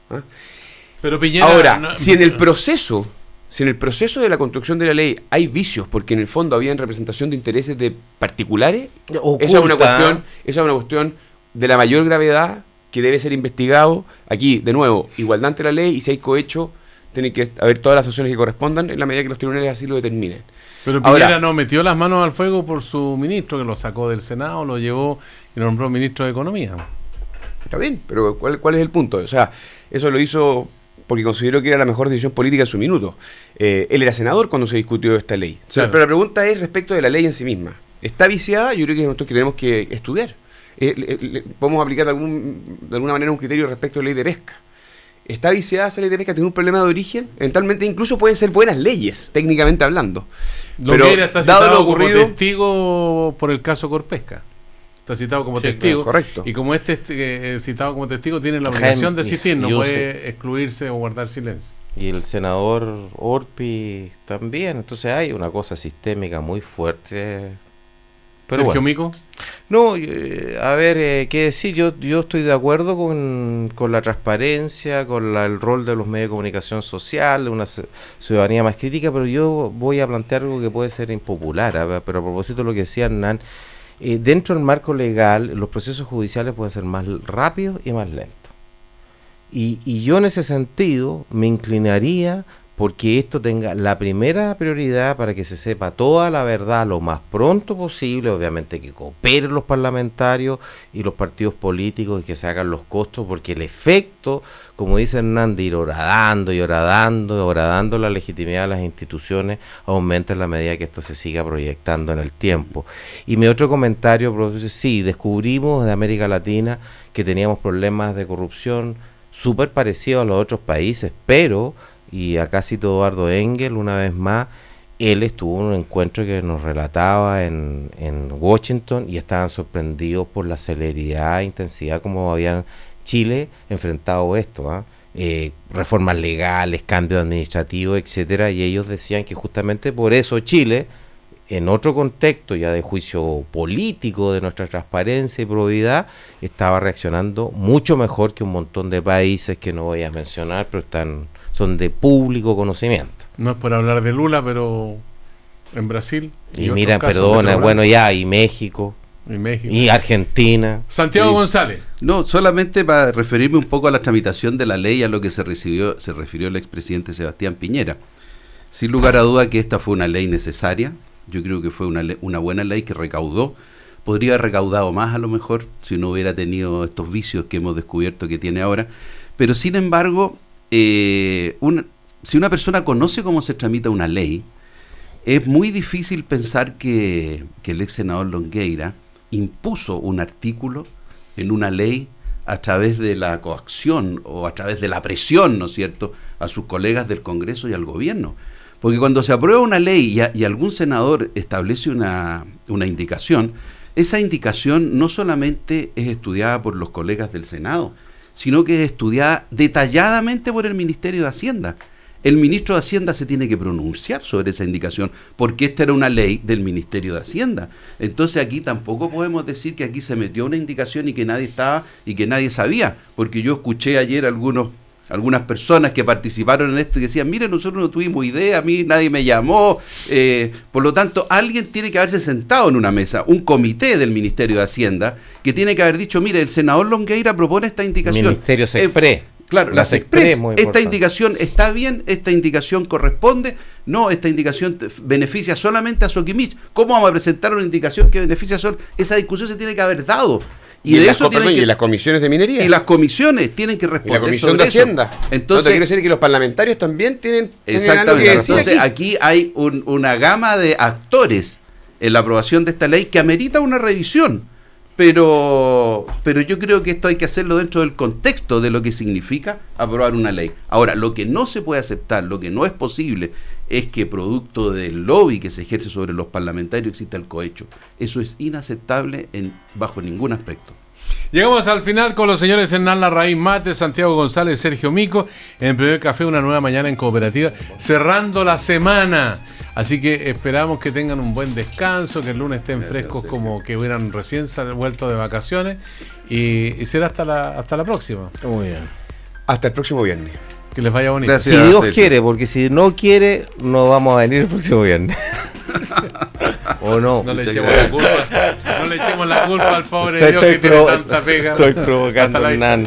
Pero Piñera, ahora, si en el proceso de la construcción de la ley hay vicios, porque en el fondo había representación de intereses de particulares, esa es una cuestión de la mayor gravedad que debe ser investigado. Aquí, de nuevo, igualdad ante la ley, y si hay cohecho, tienen que haber todas las sanciones que correspondan en la medida que los tribunales así lo determinen. Pero Piñera no metió las manos al fuego por su ministro, que lo sacó del Senado, lo llevó y lo nombró ministro de Economía. Está bien, pero ¿cuál es el punto? O sea, eso lo hizo porque consideró que era la mejor decisión política en su minuto. Él era senador cuando se discutió esta ley. O sea, claro. Pero la pregunta es respecto de la ley en sí misma. ¿Está viciada? Yo creo que es nosotros que tenemos que estudiar. Podemos aplicar de alguna manera un criterio respecto a la ley de pesca. está viciada esa ley de pesca, tiene un problema de origen, eventualmente incluso pueden ser buenas leyes, técnicamente hablando. Longueira está citado como testigo por el caso Corpesca. Está citado como testigo. Correcto. Y como citado como testigo, tiene la obligación de asistir, no puede excluirse o guardar silencio. Y el senador Orpi también. Entonces hay una cosa sistémica muy fuerte. Pero ¿Sergio Mico? No, a ver, qué decir, yo estoy de acuerdo con la transparencia, con el rol de los medios de comunicación social, una ciudadanía más crítica, pero yo voy a plantear algo que puede ser impopular, pero a propósito de lo que decía Hernán, dentro del marco legal, los procesos judiciales pueden ser más rápidos y más lentos. Y yo en ese sentido me inclinaría porque esto tenga la primera prioridad para que se sepa toda la verdad lo más pronto posible, obviamente que cooperen los parlamentarios y los partidos políticos y que se hagan los costos, porque el efecto, como dice Hernán, de ir horadando la legitimidad de las instituciones aumenta en la medida que esto se siga proyectando en el tiempo. Y mi otro comentario, profesor, sí, descubrimos de América Latina que teníamos problemas de corrupción súper parecidos a los otros países, pero... Y acá cito Eduardo Engel, una vez más, él estuvo en un encuentro que nos relataba en Washington y estaban sorprendidos por la celeridad e intensidad como habían Chile enfrentado esto, reformas legales, cambios administrativos, etcétera, y ellos decían que justamente por eso Chile, en otro contexto ya de juicio político de nuestra transparencia y probidad, estaba reaccionando mucho mejor que un montón de países que no voy a mencionar, pero son de público conocimiento. No es por hablar de Lula, pero en Brasil... Y mira, perdona, bueno, ya, y México, y Argentina. Santiago González. No, solamente para referirme un poco a la tramitación de la ley, a lo que se refirió el expresidente Sebastián Piñera. Sin lugar a duda que esta fue una ley necesaria, yo creo que fue una buena ley que recaudó, podría haber recaudado más a lo mejor, si no hubiera tenido estos vicios que hemos descubierto que tiene ahora, pero sin embargo... si una persona conoce cómo se tramita una ley, es muy difícil pensar que el ex senador Longueira impuso un artículo en una ley a través de la coacción o a través de la presión, ¿no es cierto?, a sus colegas del Congreso y al gobierno. Porque cuando se aprueba una ley y algún senador establece una indicación, esa indicación no solamente es estudiada por los colegas del Senado, sino que es estudiada detalladamente por el Ministerio de Hacienda. El ministro de Hacienda se tiene que pronunciar sobre esa indicación, porque esta era una ley del Ministerio de Hacienda. Entonces aquí tampoco podemos decir que aquí se metió una indicación y que nadie estaba y que nadie sabía, porque yo escuché ayer algunas personas que participaron en esto y decían, mire, nosotros no tuvimos idea, a mí nadie me llamó, por lo tanto alguien tiene que haberse sentado en una mesa, un comité del Ministerio de Hacienda, que tiene que haber dicho, mire, el senador Longueira propone esta indicación. Ministerio SECPRE. Claro, la SECPRE, esta indicación está bien, esta indicación corresponde, no, esta indicación beneficia solamente a Soquimich. ¿Cómo vamos a presentar una indicación que beneficia solo? Esa discusión se tiene que haber dado. Y de eso tienen que, y las comisiones de minería. Y las comisiones tienen que responder. Y la comisión de Hacienda. Entonces, quiere decir que los parlamentarios también tienen exactamente, algo que decir. Entonces aquí hay una gama de actores en la aprobación de esta ley que amerita una revisión. Pero yo creo que esto hay que hacerlo dentro del contexto de lo que significa aprobar una ley. Ahora, lo que no se puede aceptar, lo que no es posible, es que producto del lobby que se ejerce sobre los parlamentarios exista el cohecho. Eso es inaceptable bajo ningún aspecto. Llegamos al final con los señores Hernán Larraín Mate, Santiago González, Sergio Mico, en el primer café, una nueva mañana en Cooperativa, cerrando la semana. Así que esperamos que tengan un buen descanso, que el lunes estén frescos como que hubieran recién vuelto de vacaciones y será hasta la próxima. Muy bien. Hasta el próximo viernes. Que les vaya bonito. Gracias, si Dios quiere, porque si no quiere, no vamos a venir el próximo viernes. ¿O no? No le echemos la culpa. No le echemos la culpa al pobre Dios que tiene tanta pega. Estoy provocando, Hernán.